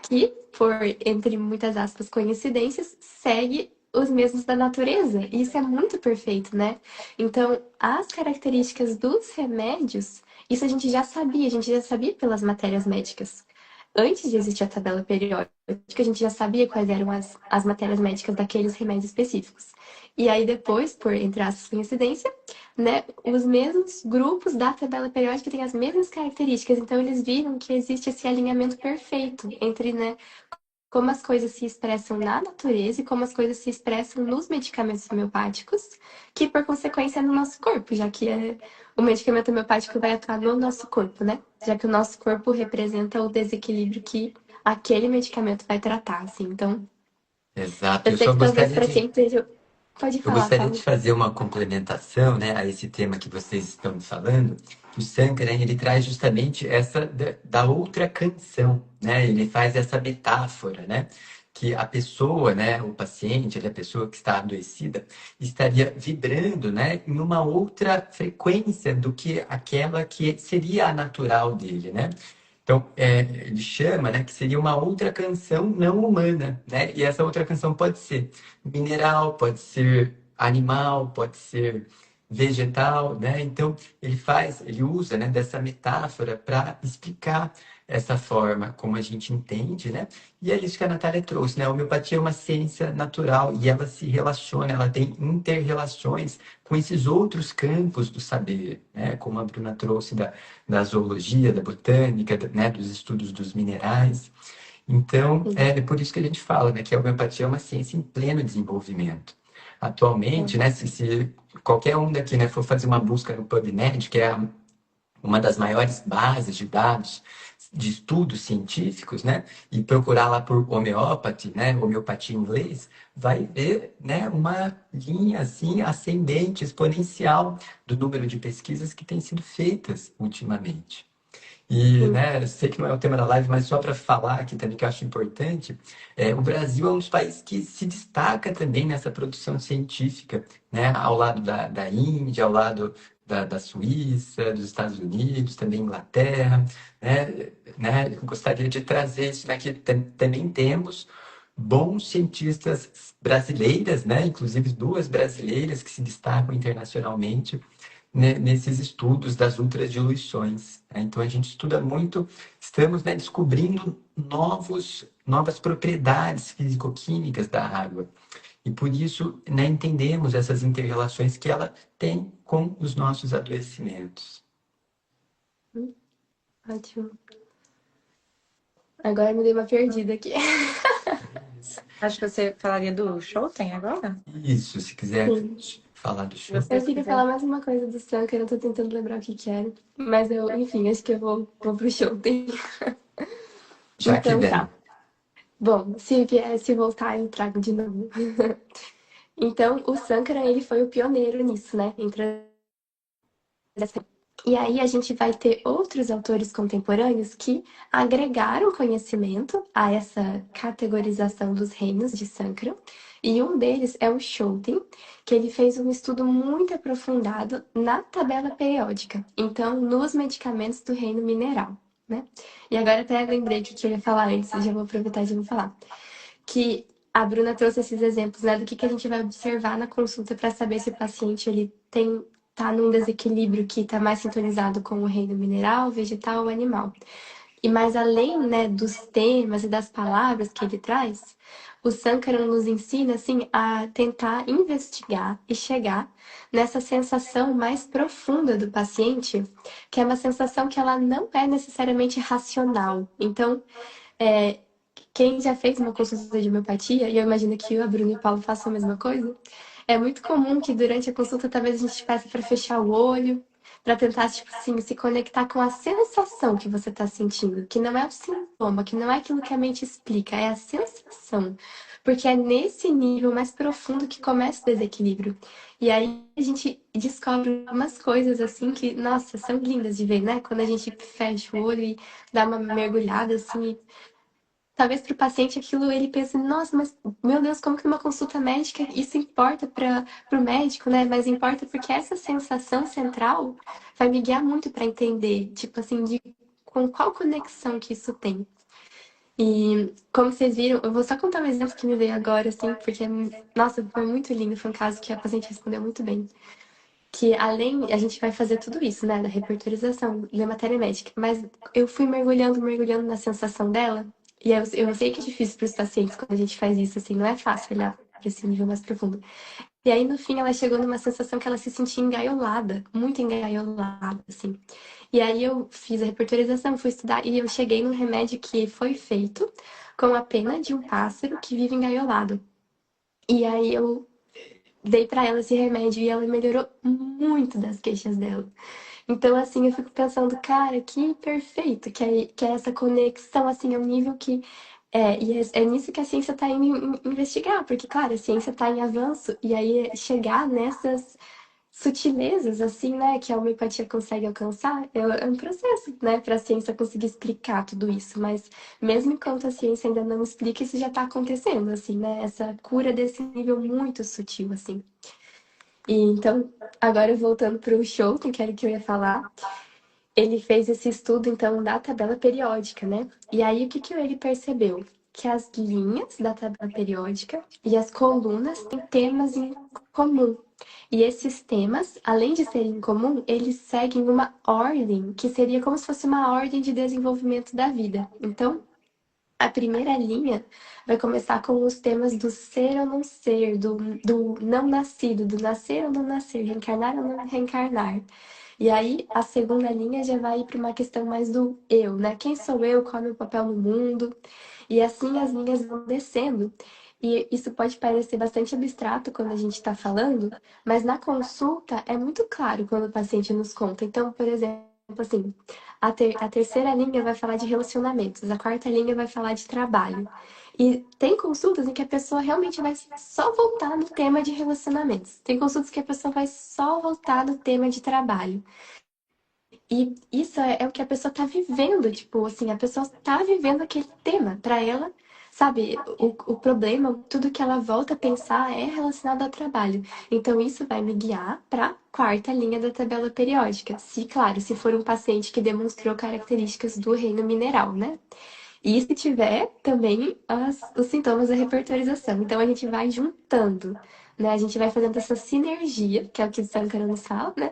que, por entre muitas aspas, coincidências, segue os mesmos da natureza. E isso é muito perfeito, né? Então, as características dos remédios, isso a gente já sabia pelas matérias médicas. Antes de existir a tabela periódica, a gente já sabia quais eram as matérias médicas daqueles remédios específicos. E aí depois, por entre aspas, coincidência, né, os mesmos grupos da tabela periódica têm as mesmas características. Então eles viram que existe esse alinhamento perfeito entre, né, como as coisas se expressam na natureza e como as coisas se expressam nos medicamentos homeopáticos, que por consequência é no nosso corpo, já que o medicamento homeopático vai atuar no nosso corpo, né? Já que o nosso corpo representa o desequilíbrio que aquele medicamento vai tratar, assim. Então, Exato. eu sei que talvez para quem esteja. Pode Eu falar, gostaria de Paulo. fazer uma complementação, né, a esse tema que vocês estão falando. O Sankara, ele traz justamente essa da outra canção, né? Ele faz essa metáfora, né? Que a pessoa, né, o paciente, a pessoa que está adoecida, estaria vibrando, né, em uma outra frequência do que aquela que seria a natural dele, né? Então, ele chama, né, que seria uma outra canção não humana, né? E essa outra canção pode ser mineral, pode ser animal, pode ser vegetal, né? Então, ele usa, né, dessa metáfora para explicar essa forma como a gente entende, né? E é isso que a Natália trouxe, né? A homeopatia é uma ciência natural e ela se relaciona, ela tem inter-relações com esses outros campos do saber, né? Como a Bruna trouxe da zoologia, da botânica, né? Dos estudos dos minerais. Então, Sim. é por isso que a gente fala, né, que a homeopatia é uma ciência em pleno desenvolvimento. Atualmente, né, se qualquer um daqui, né, for fazer uma busca no PubMed, que é uma das maiores bases de dados de estudos científicos, né, e procurar lá por homeopathy, né, homeopatia em inglês, vai ver, né, uma linha assim ascendente, exponencial do número de pesquisas que têm sido feitas ultimamente. E, Sim. né, eu sei que não é o tema da live, mas só para falar aqui também que eu acho importante, o Brasil é um dos países que se destaca também nessa produção científica, né, ao lado da Índia, ao lado da Suíça, dos Estados Unidos, também Inglaterra, Eu gostaria de trazer isso, né, que também temos bons cientistas brasileiras, né, inclusive duas brasileiras que se destacam internacionalmente nesses estudos das ultradiluições, né? Então a gente estuda muito, estamos, né, descobrindo novas propriedades físico-químicas da água. E por isso, né, entendemos essas interrelações que ela tem com os nossos adoecimentos. Ótimo. Agora me dei uma perdida aqui. Acho que você falaria do Schouten agora? Isso, se quiser Sim. falar do Se show. Eu você queria quiser. falar mais uma coisa do Sankara, eu tô tentando lembrar o que que era. Mas eu, enfim, acho que eu vou pro show. Já que Então vem. tá. Bom, se voltar, eu trago de novo. Então, o Sankara, ele foi o pioneiro nisso, né? E aí a gente vai ter outros autores contemporâneos que agregaram conhecimento a essa categorização dos reinos de Sankara. E um deles é o Schouten, que ele fez um estudo muito aprofundado na tabela periódica, então nos medicamentos do reino mineral, né? E agora até lembrei que eu ia falar antes, já vou aproveitar e já vou falar. Que a Bruna trouxe esses exemplos, né, do que a gente vai observar na consulta para saber se o paciente ele tá num desequilíbrio que está mais sintonizado com o reino mineral, vegetal ou animal. E mais além, né, dos temas e das palavras que ele traz, o Sankara nos ensina assim a tentar investigar e chegar nessa sensação mais profunda do paciente, que é uma sensação que ela não é necessariamente racional. Então, é, quem já fez uma consulta de homeopatia, e eu imagino que a Bruna e o Paulo façam a mesma coisa, é muito comum que durante a consulta talvez a gente peça para fechar o olho, para tentar, tipo assim, se conectar com a sensação que você está sentindo, que não é o sintoma, que não é aquilo que a mente explica, é a sensação. Porque é nesse nível mais profundo que começa o desequilíbrio. E aí a gente descobre umas coisas assim que, nossa, são lindas de ver, né? Quando a gente fecha o olho e dá uma mergulhada assim, talvez para o paciente aquilo ele pense, nossa, mas meu Deus, como que numa consulta médica isso importa para o médico, né? Mas importa porque essa sensação central vai me guiar muito para entender, tipo assim, de com qual conexão que isso tem. E como vocês viram, eu vou só contar um exemplo que me veio agora, assim, porque, nossa, foi muito lindo, foi um caso que a paciente respondeu muito bem. Que além, a gente vai fazer tudo isso, né, da repertorização, ler matéria médica, mas eu fui mergulhando na sensação dela, e eu sei que é difícil para os pacientes quando a gente faz isso, assim, não é fácil olhar para esse nível mais profundo. E aí, no fim, ela chegou numa sensação que ela se sentia engaiolada, muito engaiolada, assim. E aí eu fiz a repertorização, fui estudar, e eu cheguei num remédio que foi feito com a pena de um pássaro que vive engaiolado. E aí eu dei para ela esse remédio e ela melhorou muito das queixas dela. Então, assim, eu fico pensando, cara, que perfeito, que é essa conexão, assim, é um nível que. E é nisso que a ciência está indo investigar, porque, claro, a ciência está em avanço, e aí chegar nessas sutilezas, assim, né, que a homeopatia consegue alcançar, é um processo, né, para a ciência conseguir explicar tudo isso. Mas mesmo enquanto a ciência ainda não explica, isso já está acontecendo, assim, né, essa cura desse nível muito sutil, assim. E então, agora voltando para o show, que era o que eu ia falar, ele fez esse estudo, então, da tabela periódica, né? E aí, o que que ele percebeu? Que as linhas da tabela periódica e as colunas têm temas em comum. E esses temas, além de serem em comum, eles seguem uma ordem que seria como se fosse uma ordem de desenvolvimento da vida. Então, a primeira linha vai começar com os temas do ser ou não ser, do não nascido, do nascer ou não nascer, reencarnar ou não reencarnar. E aí, a segunda linha já vai para uma questão mais do eu, né? Quem sou eu? Qual é o meu papel no mundo? E assim as linhas vão descendo. E isso pode parecer bastante abstrato quando a gente está falando, mas na consulta é muito claro quando o paciente nos conta. Então, por exemplo, assim, a terceira linha vai falar de relacionamentos, a quarta linha vai falar de trabalho. E tem consultas em que a pessoa realmente vai só voltar no tema de relacionamentos. Tem consultas que a pessoa vai só voltar no tema de trabalho. E isso é o que a pessoa tá vivendo, tipo, assim, a pessoa tá vivendo aquele tema. Pra ela, sabe, o problema, tudo que ela volta a pensar é relacionado ao trabalho. Então, isso vai me guiar pra quarta linha da tabela periódica. Se, claro, se for um paciente que demonstrou características do reino mineral, né? E se tiver também os sintomas da repertorização. Então a gente vai juntando, né? A gente vai fazendo essa sinergia, que é o que o Sankara nos fala, né?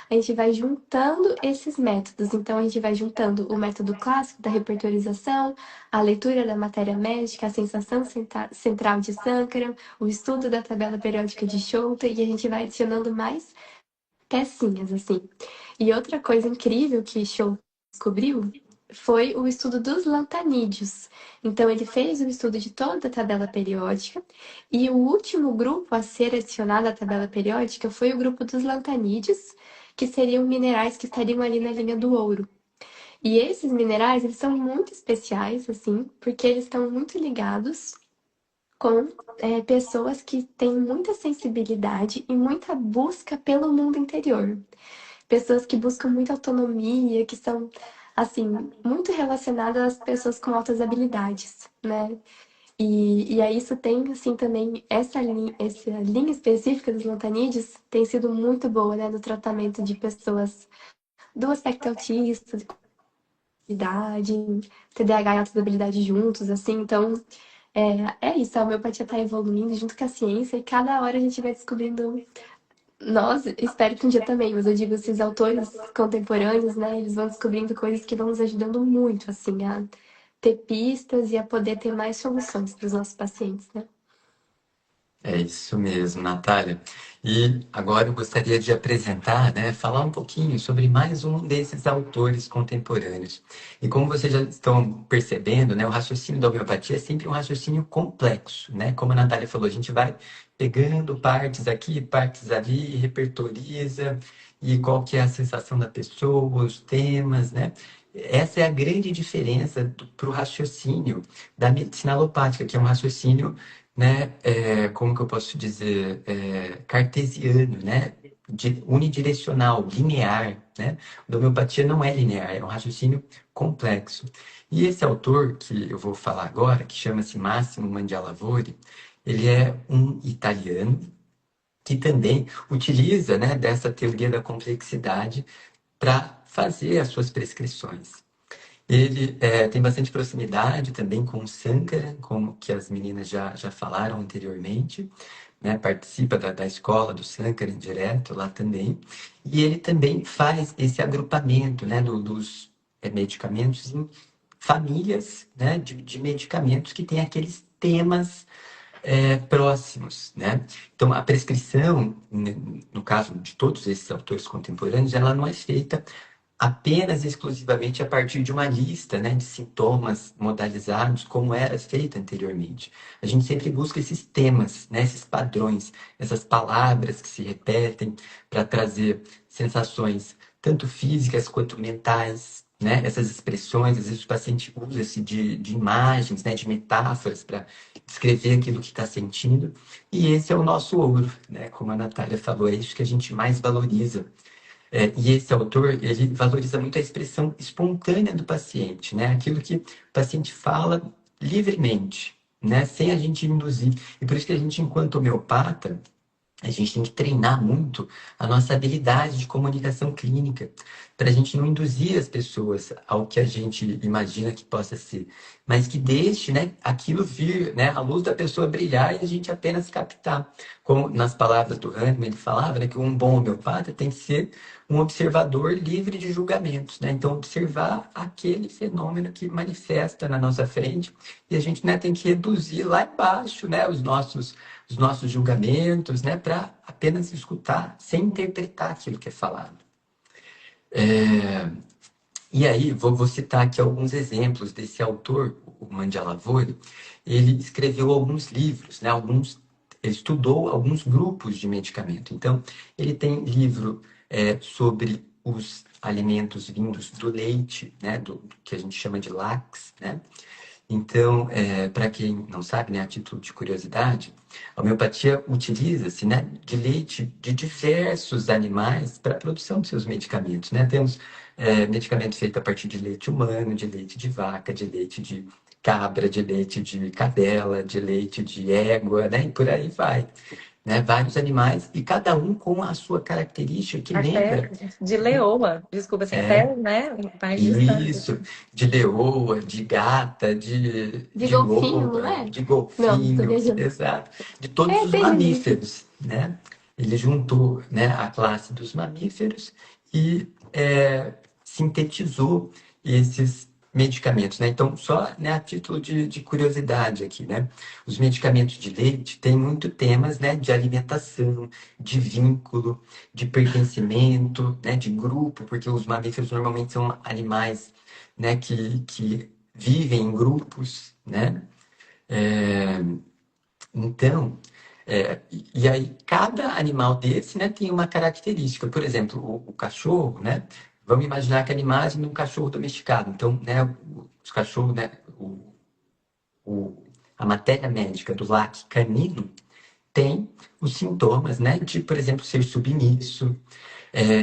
A gente vai juntando esses métodos. Então a gente vai juntando o método clássico da repertorização, a leitura da matéria médica, a sensação central de Sankara, o estudo da tabela periódica de Scholta, e a gente vai adicionando mais pecinhas, assim. E outra coisa incrível que Scholta descobriu foi o estudo dos lantanídeos. Então, ele fez o estudo de toda a tabela periódica, e o último grupo a ser adicionado à tabela periódica foi o grupo dos lantanídeos, que seriam minerais que estariam ali na linha do ouro. E esses minerais, eles são muito especiais, assim, porque eles estão muito ligados com pessoas que têm muita sensibilidade e muita busca pelo mundo interior. Pessoas que buscam muita autonomia, que são, assim, muito relacionadas às pessoas com altas habilidades, né? E aí isso tem, assim, também, essa linha específica dos lantanídeos tem sido muito boa, né, no tratamento de pessoas do aspecto autista, de idade, TDAH e altas habilidades juntos, assim, então é isso, a homeopatia está evoluindo junto com a ciência e cada hora a gente vai descobrindo. Nossa, espero que um dia também, mas eu digo, esses autores contemporâneos, né, eles vão descobrindo coisas que vão nos ajudando muito, assim, a ter pistas e a poder ter mais soluções para os nossos pacientes, né? É isso mesmo, Natália. E agora eu gostaria de apresentar, né, falar um pouquinho sobre mais um desses autores contemporâneos. E como vocês já estão percebendo, né, o raciocínio da homeopatia é sempre um raciocínio complexo, né? Como a Natália falou, a gente vai pegando partes aqui, partes ali, repertoriza, e qual que é a sensação da pessoa, os temas, né? Essa é a grande diferença para o raciocínio da medicina alopática, que é um raciocínio, né, como que eu posso dizer, cartesiano, né, unidirecional, linear, né? A homeopatia não é linear, é um raciocínio complexo. E esse autor que eu vou falar agora, que chama-se Massimo Mandialavori, ele é um italiano que também utiliza, né, dessa teoria da complexidade para fazer as suas prescrições. Ele tem bastante proximidade também com o Sankara, como que as meninas já falaram anteriormente, né? Participa da escola do Sankara direto lá também. E ele também faz esse agrupamento, né, dos medicamentos em famílias, né, de medicamentos que têm aqueles temas próximos, né? Então, a prescrição, no caso de todos esses autores contemporâneos, ela não é feita apenas e exclusivamente a partir de uma lista, né, de sintomas modalizados, como era feito anteriormente. A gente sempre busca esses temas, né, esses padrões, essas palavras que se repetem para trazer sensações tanto físicas quanto mentais, né, essas expressões. Às vezes o paciente usa-se de imagens, né, de metáforas para descrever aquilo que está sentindo. E esse é o nosso ouro, né, como a Natália falou, é isso que a gente mais valoriza. E esse autor, ele valoriza muito a expressão espontânea do paciente, né? Aquilo que o paciente fala livremente, né? Sem a gente induzir. E por isso que a gente, enquanto homeopata, a gente tem que treinar muito a nossa habilidade de comunicação clínica, para a gente não induzir as pessoas ao que a gente imagina que possa ser, mas que deixe, né, aquilo vir, né, a luz da pessoa brilhar e a gente apenas captar. Como nas palavras do Hahnemann, ele falava, né, que um bom homeopata tem que ser um observador livre de julgamentos, né? Então, observar aquele fenômeno que manifesta na nossa frente e a gente, né, tem que reduzir lá embaixo, né, os nossos julgamentos, né, para apenas escutar, sem interpretar aquilo que é falado. E aí, vou citar aqui alguns exemplos desse autor, o Mandialavori. Ele escreveu alguns livros, né, ele estudou alguns grupos de medicamento. Então, ele tem livro sobre os alimentos vindos do leite, né, do que a gente chama de lax, né? Então, para quem não sabe, né, a título de curiosidade, a homeopatia utiliza-se, né, de leite de diversos animais para a produção de seus medicamentos, né? Temos medicamento feito a partir de leite humano, de leite de vaca, de leite de cabra, de leite de cadela, de leite de égua, né? E por aí vai, né? Vários animais e cada um com a sua característica que Até lembra. de leoa, desculpa, assim, até, né, mais distante. Isso, de leoa, de gata, De de golfinho, não loba, é? de Não, tô golfinho, viajando. exato, de todos É, os entendi. mamíferos, né? Ele juntou, né, a classe dos mamíferos e sintetizou esses medicamentos, né? Então, só, né, a título de curiosidade aqui, né? Os medicamentos de leite têm muito temas, né, de alimentação, de vínculo, de pertencimento, né, de grupo, porque os mamíferos normalmente são animais, né, que vivem em grupos, né? É, então, e aí cada animal desse, né, tem uma característica. Por exemplo, o cachorro, né? Vamos imaginar que a imagem de um cachorro domesticado. Então, né, os cachorros, né, o, a matéria médica do lac canino tem os sintomas, né, de, por exemplo, ser submisso,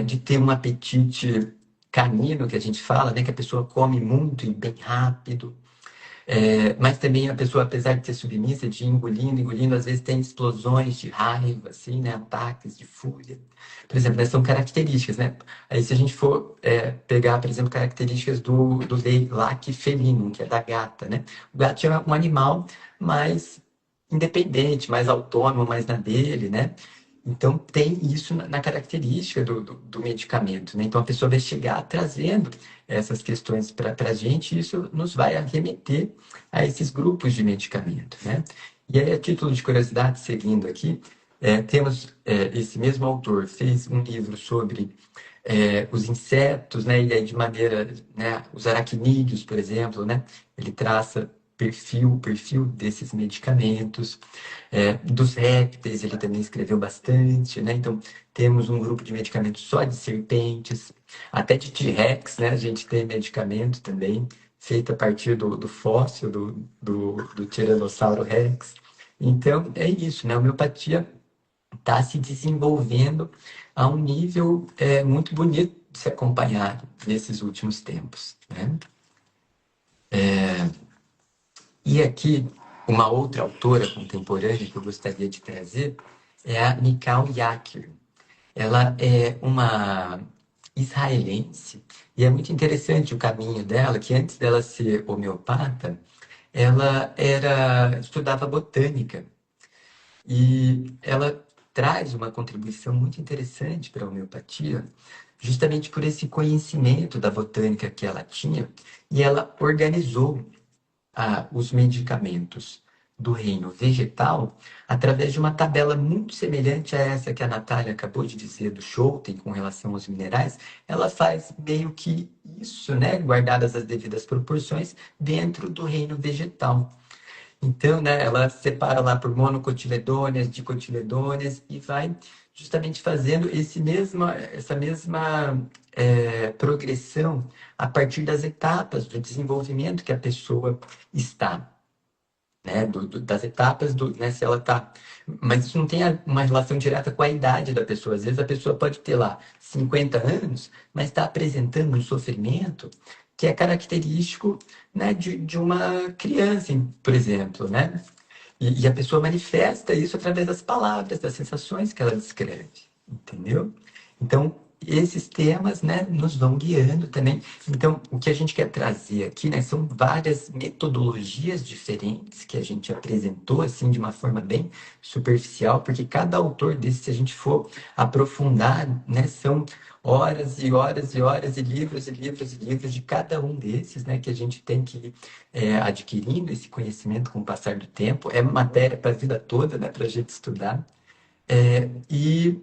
de ter um apetite canino, que a gente fala, né, que a pessoa come muito e bem rápido. Mas também a pessoa, apesar de ser submissa, de ir engolindo, engolindo, às vezes tem explosões de raiva, assim, né, ataques de fúria. Por exemplo, né, são características, né? Aí se a gente for pegar, por exemplo, características do lac felino, que é da gata, né? O gato é um animal mais independente, mais autônomo, mais na dele, né? Então, tem isso na característica do medicamento, né? Então, a pessoa vai chegar trazendo essas questões para a gente e isso nos vai arremeter a esses grupos de medicamento, né? E aí, a título de curiosidade, seguindo aqui, temos esse mesmo autor fez um livro sobre os insetos, né? E aí de maneira, né? Os aracnídeos, por exemplo, né? Ele traça perfil desses medicamentos. Dos répteis, ele também escreveu bastante, né? Então, temos um grupo de medicamentos só de serpentes, até de T-Rex, né? A gente tem medicamento também, feito a partir do fóssil do Tiranossauro Rex. Então, é isso, né? A homeopatia está se desenvolvendo a um nível muito bonito de se acompanhar nesses últimos tempos, né? E aqui, uma outra autora contemporânea que eu gostaria de trazer é a Mikal Yakir. Ela é uma israelense e é muito interessante o caminho dela, que antes dela ser homeopata, ela estudava botânica e ela traz uma contribuição muito interessante para a homeopatia, justamente por esse conhecimento da botânica que ela tinha, e ela organizou os medicamentos do reino vegetal através de uma tabela muito semelhante a essa que a Natália acabou de dizer do Schouten com relação aos minerais. Ela faz meio que isso, né, guardadas as devidas proporções, dentro do reino vegetal. Então, né, ela separa lá por monocotiledôneas, dicotiledôneas e vai justamente fazendo essa mesma progressão a partir das etapas do desenvolvimento que a pessoa está, né, das etapas né, se ela está. Mas isso não tem uma relação direta com a idade da pessoa. Às vezes a pessoa pode ter lá 50 anos, mas está apresentando um sofrimento que é característico, né, de uma criança, por exemplo, né? E a pessoa manifesta isso através das palavras, das sensações que ela descreve, entendeu? Então, esses temas, né, nos vão guiando também. Então, o que a gente quer trazer aqui, né, são várias metodologias diferentes que a gente apresentou, assim, de uma forma bem superficial, porque cada autor desse, se a gente for aprofundar, né, são horas e horas e horas e livros e livros e livros de cada um desses, né, que a gente tem que ir adquirindo esse conhecimento com o passar do tempo. É matéria para a vida toda, né, para a gente estudar. E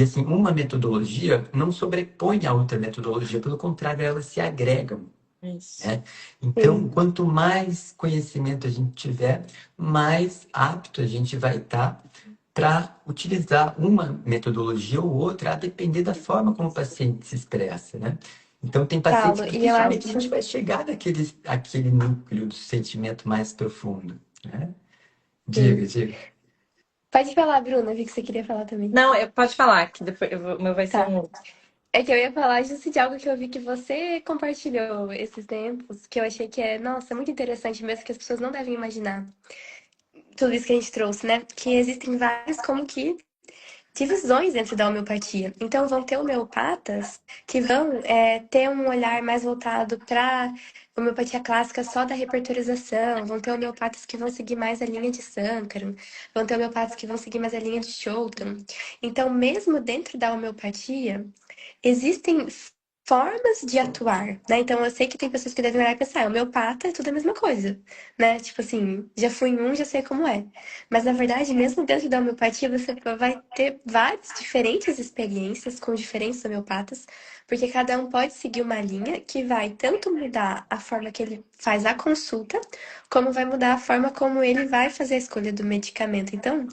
assim, uma metodologia não sobrepõe a outra metodologia, pelo contrário, elas se agregam, Isso. né? Então, Sim. quanto mais conhecimento a gente tiver, mais apto a gente vai estar para utilizar uma metodologia ou outra, a depender da forma como o paciente se expressa, né? Então, tem pacientes Paulo, que e eu dificilmente a acho. gente vai chegar aquele núcleo do sentimento mais profundo, né? Diga, Sim. diga. Pode falar, Bruna, vi que você queria falar também. Não, pode falar, que depois o meu vai ser Tá. um outro. É que eu ia falar justo de algo que eu vi que você compartilhou esses tempos, que eu achei que é, nossa, muito interessante mesmo, que as pessoas não devem imaginar. Tudo isso que a gente trouxe, né? Que existem vários como que divisões dentro da homeopatia. Então, vão ter homeopatas que vão ter um olhar mais voltado para homeopatia clássica só da repertorização, vão ter homeopatas que vão seguir mais a linha de Sankaran, vão ter homeopatas que vão seguir mais a linha de Choutran. Então, mesmo dentro da homeopatia, existem formas de atuar, né? Então eu sei que tem pessoas que devem olhar e pensar, homeopata é tudo a mesma coisa, né? Tipo assim, já fui em um, já sei como é. Mas na verdade, mesmo dentro da homeopatia, você vai ter várias diferentes experiências com diferentes homeopatas, porque cada um pode seguir uma linha que vai tanto mudar a forma que ele faz a consulta, como vai mudar a forma como ele vai fazer a escolha do medicamento. Então,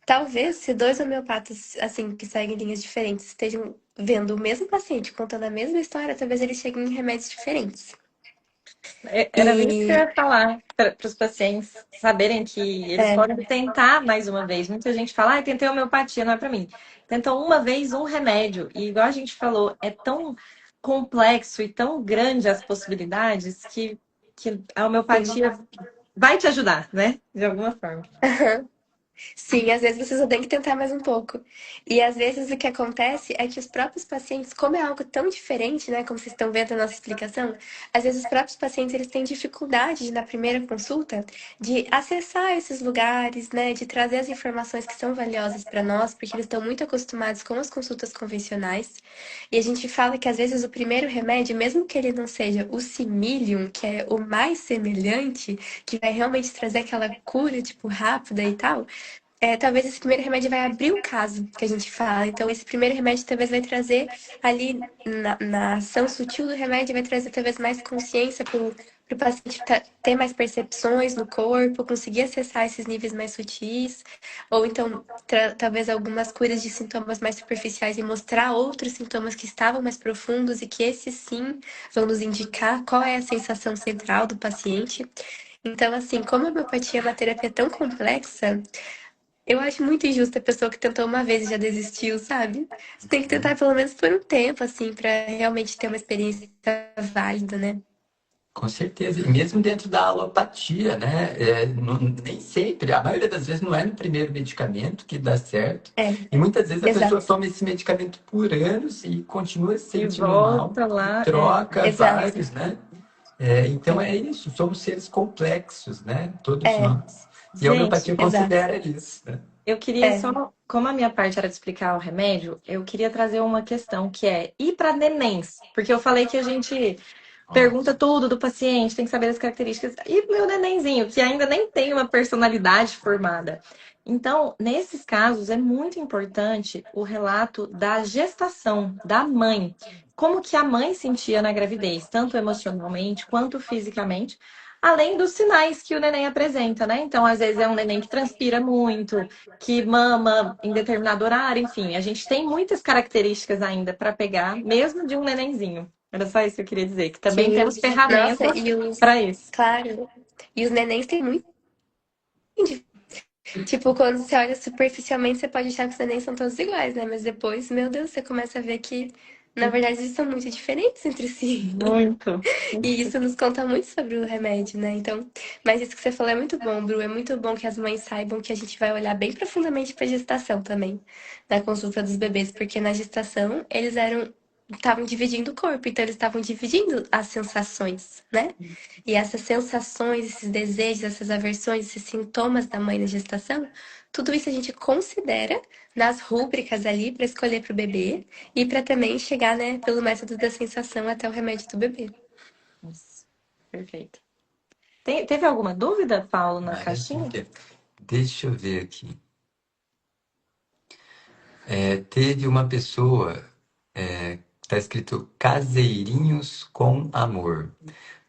talvez se dois homeopatas, assim, que seguem linhas diferentes, estejam vendo o mesmo paciente, contando a mesma história, talvez eles cheguem em remédios diferentes. Era isso que eu E ia falar para os pacientes saberem que eles é, podem tentar mais uma vez. Muita gente fala, ah, tentei homeopatia, não é para mim. Tentam uma vez um remédio. E igual a gente falou, é tão complexo e tão grande as possibilidades que a sim. homeopatia vai te ajudar, né? De alguma forma. Sim, às vezes você só tem que tentar mais um pouco. E às vezes o que acontece é que os próprios pacientes, como é algo tão diferente, né, como vocês estão vendo a nossa explicação, às vezes os próprios pacientes eles têm dificuldade na primeira consulta de acessar esses lugares, né, de trazer as informações que são valiosas para nós, porque eles estão muito acostumados com as consultas convencionais. E a gente fala que às vezes o primeiro remédio, mesmo que ele não seja o similium, que é o mais semelhante, que vai realmente trazer aquela cura, tipo, rápida e tal, talvez esse primeiro remédio vai abrir o caso que a gente fala. Então, esse primeiro remédio talvez vai trazer ali na ação sutil do remédio, vai trazer talvez mais consciência para o paciente ter mais percepções no corpo, conseguir acessar esses níveis mais sutis, ou então talvez algumas curas de sintomas mais superficiais e mostrar outros sintomas que estavam mais profundos e que esses sim vão nos indicar qual é a sensação central do paciente. Então, assim, como a homeopatia é uma terapia tão complexa, eu acho muito injusto a pessoa que tentou uma vez e já desistiu, sabe? Você tem que tentar pelo menos por um tempo, assim, pra realmente ter uma experiência válida, né? Com certeza, e mesmo dentro da alopatia, né? Nem sempre, a maioria das vezes não é no primeiro medicamento que dá certo, É, e muitas vezes a pessoa exato. toma esse medicamento por anos e continua se E sentindo mal, volta e lá, troca Exato. vários, né? Então é isso, somos seres complexos, né? Todos É, nós. E a gente, homeopatia exato. considera isso, né? eu queria É. só, como a minha parte era de explicar o remédio, eu queria trazer uma questão que é ir para nenéns, porque eu falei que a gente Ó, pergunta tudo do paciente, tem que saber as características. E o meu nenenzinho, que ainda nem tem uma personalidade formada. Então, nesses casos, é muito importante o relato da gestação, da mãe. Como que a mãe sentia na gravidez, tanto emocionalmente quanto fisicamente, além dos sinais que o neném apresenta, né? Então, às vezes é um neném que transpira muito, que mama em determinado horário, enfim, a gente tem muitas características ainda para pegar, mesmo de um nenenzinho. Era só isso que eu queria dizer, que também Sim. temos Nossa, ferramentas e os. para isso. Claro. E os nenéns têm muito. Tipo, quando você olha superficialmente, você pode achar que os nenéns são todos iguais, né? Mas depois, meu Deus, você começa a ver que, na verdade, eles são muito diferentes entre si. Muito. E isso nos conta muito sobre o remédio, né? Então, mas isso que você falou é muito bom, Bru. É muito bom que as mães saibam que a gente vai olhar bem profundamente para a gestação também, na consulta dos bebês, porque na gestação eles estavam dividindo o corpo, então eles estavam dividindo as sensações, né? E essas sensações, esses desejos, essas aversões, esses sintomas da mãe na gestação, tudo isso a gente considera nas rúbricas ali para escolher para o bebê e para também chegar, né, pelo método da sensação até o remédio do bebê. Isso. Perfeito. Teve alguma dúvida, Paulo, na caixinha? maravilha. Deixa eu ver aqui. Teve uma pessoa, está escrito Caseirinhos com Amor.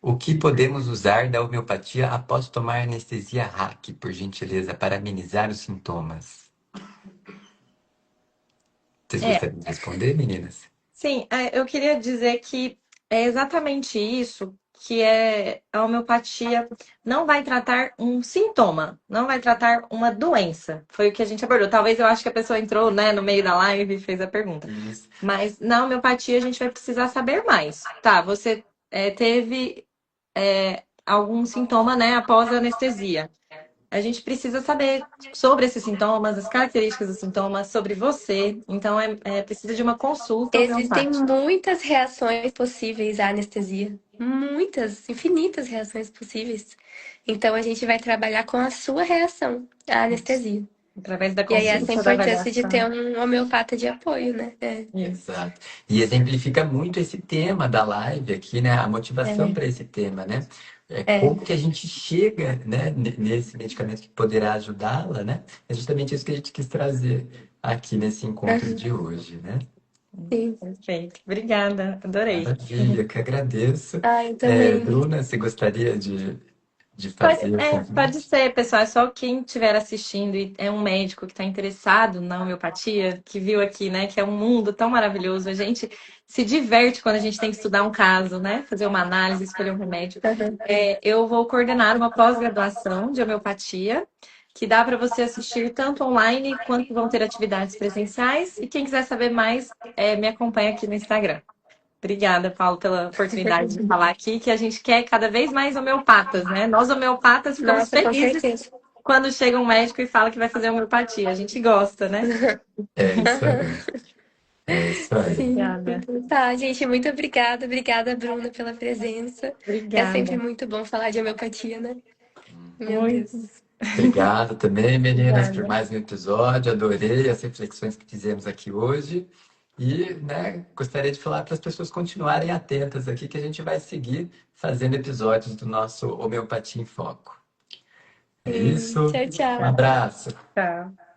O que podemos usar da homeopatia após tomar anestesia RAC, por gentileza, para amenizar os sintomas? Vocês É, gostariam de responder, meninas? sim, eu queria dizer que É exatamente isso que é a homeopatia não vai tratar um sintoma, não vai tratar uma doença. Foi o que a gente abordou. Talvez eu acho que a pessoa entrou, né, no meio da live e fez a pergunta. Isso. Mas na homeopatia a gente vai precisar saber mais. Tá, você teve algum sintoma, né, após a anestesia. A gente precisa saber sobre esses sintomas, as características dos sintomas, sobre você. Então, precisa de uma consulta Existem homeopática. muitas reações possíveis à anestesia. Muitas, infinitas reações possíveis. Então, a gente vai trabalhar com a sua reação à anestesia. Através da E aí, essa consulta, da importância de ter avaliação. um homeopata de apoio, né? É, Isso. Exato. E exemplifica muito esse tema da live aqui, né? A motivação é, para esse tema, né? É é. como que a gente chega, né, nesse medicamento que poderá ajudá-la, né? É justamente isso que a gente quis trazer aqui nesse encontro Aham, de hoje, né? sim. Perfeito. Obrigada. Adorei. Maravilha, que agradeço. Ah, eu também. Bruna, você gostaria de fazer o Pode convite? ser, pessoal. É só quem estiver assistindo e é um médico que está interessado na homeopatia, que viu aqui, né, que é um mundo tão maravilhoso. A gente se diverte quando a gente tem que estudar um caso, né, fazer uma análise, escolher um remédio. Aham. Eu vou coordenar uma pós-graduação de homeopatia, que dá para você assistir tanto online quanto vão ter atividades presenciais. E quem quiser saber mais, me acompanha aqui no Instagram. Obrigada, Paulo, pela oportunidade de falar aqui, que a gente quer cada vez mais homeopatas, né? Nós, homeopatas, ficamos Nossa, com felizes certeza. quando chega um médico e fala que vai fazer homeopatia. A gente gosta, né? É isso Aham. aí. É isso aí. Sim. Obrigada. Tá, gente, muito obrigada. Obrigada, Bruna, pela presença. É sempre Obrigada. muito bom falar de homeopatia, né? Meu Muito Deus. Obrigado também, meninas, por obrigada. mais um episódio. Adorei as reflexões que fizemos aqui hoje. E, né, gostaria de falar para as pessoas continuarem atentas aqui, que a gente vai seguir fazendo episódios do nosso Homeopatia em Foco. É Sim. isso. Tchau, Um tchau. abraço. Tchau.